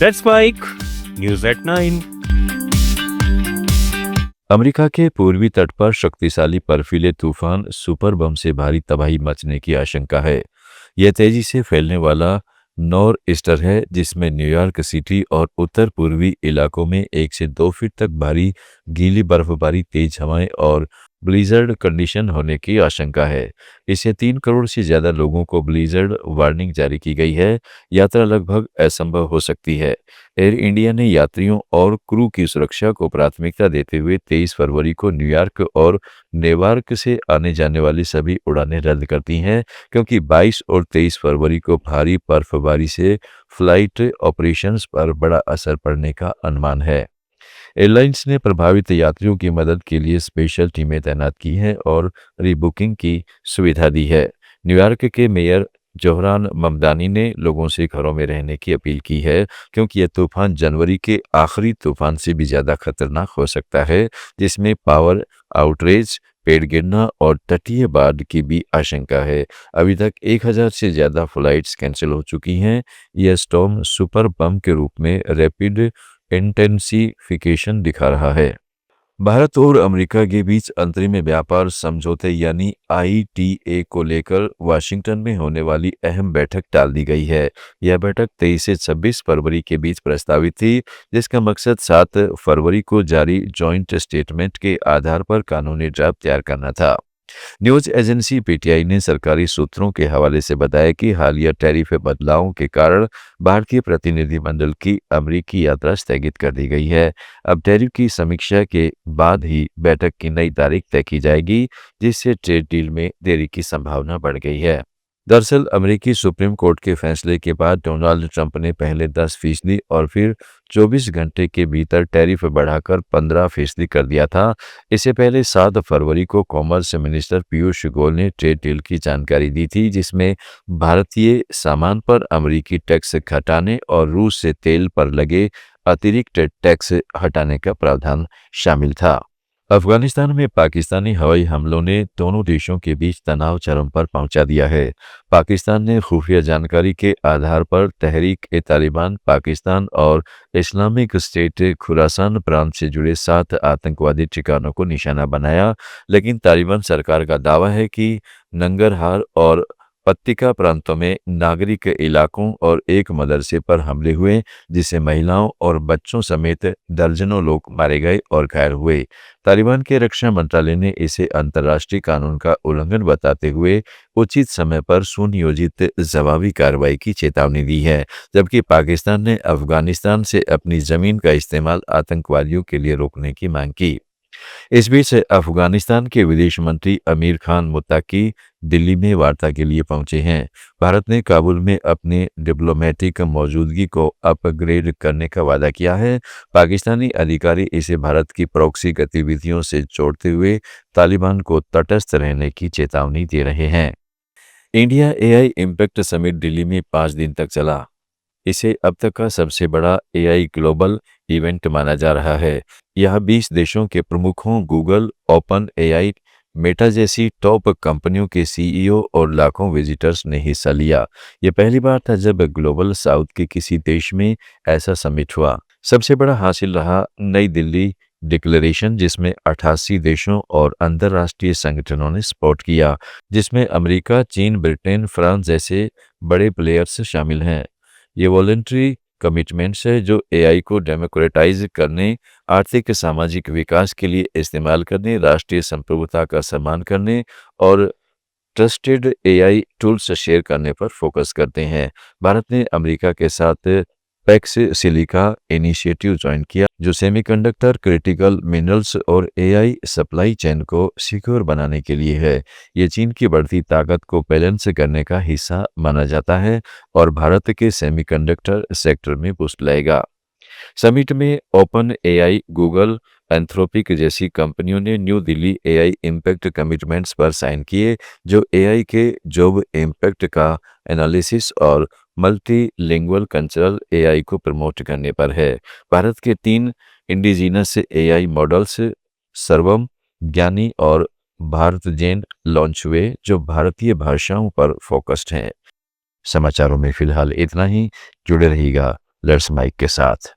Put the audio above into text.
That's Mike. News at 9. America के पूर्वी तट पर शक्तिशाली बर्फीले तूफान सुपर बम से भारी तबाही मचने की आशंका है। यह तेजी से फैलने वाला नॉर ईस्टर है, जिसमें न्यूयॉर्क सिटी और उत्तर पूर्वी इलाकों में 1 से 2 फीट तक भारी गीली बर्फबारी, तेज हवाएं और ब्लीजर्ड कंडीशन होने की आशंका है। इससे 3 करोड़ से ज्यादा लोगों को ब्लीजर्ड वार्निंग जारी की गई है। यात्रा लगभग असंभव हो सकती है। एयर इंडिया ने यात्रियों और क्रू की सुरक्षा को प्राथमिकता देते हुए 23 फरवरी को न्यूयॉर्क और नेवार्क से आने जाने वाली सभी उड़ानें रद्द कर दी हैं, क्योंकि 22 और 23 फरवरी को भारी बर्फबारी से फ्लाइट ऑपरेशंस पर बड़ा असर पड़ने का अनुमान है। एयरलाइंस ने प्रभावित यात्रियों की मदद के लिए स्पेशल टीमें तैनात की हैं और रीबुकिंग की सुविधा दी है। न्यूयॉर्क के मेयर जोहरान ममदानी ने लोगों से घरों में रहने की अपील की है, क्योंकि यह तूफान जनवरी के आखिरी तूफान से भी ज़्यादा खतरनाक हो सकता है, जिसमें पावर आउटरेज, पेड़ गिरना और तटीय बाढ़ की भी आशंका है। अभी तक 1000 से ज़्यादा फ्लाइट्स कैंसिल हो चुकी हैं। यह स्टॉर्म सुपर बम के रूप में रैपिड इंटेंसिफिकेशन दिखा रहा है। भारत और अमेरिका के बीच अंतरिम व्यापार समझौते यानी आईटीए को लेकर वाशिंगटन में होने वाली अहम बैठक टाल दी गई है। यह बैठक 23 से 26 फरवरी के बीच प्रस्तावित थी, जिसका मकसद 7 फरवरी को जारी जॉइंट स्टेटमेंट के आधार पर कानूनी ड्राफ्ट तैयार करना था। न्यूज एजेंसी पीटीआई ने सरकारी सूत्रों के हवाले से बताया कि हालिया टैरिफ बदलावों के कारण भारतीय प्रतिनिधिमंडल की अमेरिकी यात्रा स्थगित कर दी गई है। अब टैरिफ की समीक्षा के बाद ही बैठक की नई तारीख तय की जाएगी, जिससे ट्रेड डील में देरी की संभावना बढ़ गई है। दरअसल अमेरिकी सुप्रीम कोर्ट के फैसले के बाद डोनाल्ड ट्रंप ने पहले 10% और फिर 24 घंटे के भीतर टैरिफ बढ़ाकर 15% कर दिया था। इससे पहले 7 फरवरी को कॉमर्स मिनिस्टर पीयूष गोयल ने ट्रेड डील की जानकारी दी थी, जिसमें भारतीय सामान पर अमेरिकी टैक्स घटाने और रूस से तेल पर लगे अतिरिक्त टैक्स हटाने का प्रावधान शामिल था। अफगानिस्तान में पाकिस्तानी हवाई हमलों ने दोनों देशों के बीच तनाव चरम पर पहुंचा दिया है। पाकिस्तान ने खुफिया जानकारी के आधार पर तहरीक-ए-तालिबान पाकिस्तान और इस्लामिक स्टेट खुरासान प्रांत से जुड़े 7 आतंकवादी ठिकानों को निशाना बनाया, लेकिन तालिबान सरकार का दावा है कि नंगरहार और पत्तिका प्रांतों में नागरिक इलाकों और एक मदरसे पर हमले हुए, जिससे महिलाओं और बच्चों समेत दर्जनों लोग मारे गए और घायल हुए। तालिबान के रक्षा मंत्रालय ने इसे अंतर्राष्ट्रीय कानून का उल्लंघन बताते हुए उचित समय पर सुनियोजित जवाबी कार्रवाई की चेतावनी दी है, जबकि पाकिस्तान ने अफगानिस्तान से अपनी जमीन का इस्तेमाल आतंकवादियों के लिए रोकने की मांग की। इस बीच अफगानिस्तान के विदेश मंत्री अमीर खान मुत्ताकी दिल्ली में वार्ता के लिए पहुंचे हैं। भारत ने काबुल में अपने डिप्लोमेटिक मौजूदगी को अपग्रेड करने का वादा किया है। पाकिस्तानी अधिकारी इसे भारत की प्रॉक्सी गतिविधियों से जोड़ते हुए तालिबान को तटस्थ रहने की चेतावनी दे रहे हैं। India AI impact summit Delhi में 5 दिन तक चला। इसे अब तक का सबसे बड़ा एआई ग्लोबल इवेंट माना जा रहा है। यह 20 देशों के प्रमुखों, गूगल, ओपन एआई, मेटा जैसी टॉप कंपनियों के सीईओ और लाखों विजिटर्स ने हिस्सा लिया। यह पहली बार था जब ग्लोबल साउथ के किसी देश में ऐसा समिट हुआ। सबसे बड़ा हासिल रहा नई दिल्ली डिक्लेरेशन, जिसमें 88 देशों और अंतर्राष्ट्रीय संगठनों ने सपोर्ट किया, जिसमें अमेरिका, चीन, ब्रिटेन, फ्रांस जैसे बड़े प्लेयर्स शामिल हैं। ये वॉलंटरी कमिटमेंट्स है जो एआई को डेमोक्रेटाइज करने, आर्थिक सामाजिक विकास के लिए इस्तेमाल करने, राष्ट्रीय संप्रभुता का सम्मान करने और ट्रस्टेड एआई टूल्स शेयर करने पर फोकस करते हैं। भारत ने अमेरिका के साथ पैक्स सिलिका इनिशिएटिव ज्वाइन किया, जो सेमीकंडक्टर, क्रिटिकल मिनरल्स और एआई सप्लाई चेन को सिक्योर बनाने के लिए है। ये चीन की बढ़ती ताकत को बैलेंस करने का हिस्सा माना जाता है और भारत के सेमीकंडक्टर सेक्टर में बूस्ट लाएगा। समिट में ओपन एआई, गूगल, एंथ्रोपिक जैसी कंपनियों ने new Delhi AI impact commitments पर साइन किए, जो एआई के जॉब इम्पैक्ट का एनालिसिस और मल्टीलिंगुअल कल्चरल एआई को प्रमोट करने पर है। भारत के 3 इंडिजिनस एआई मॉडल्स सर्वम, ज्ञानी और भारत जेन लॉन्च हुए, जो भारतीय भाषाओं पर फोकस्ड हैं। समाचारों में फिलहाल इतना ही। जुड़े रहिएगा लेट्स माइक के साथ।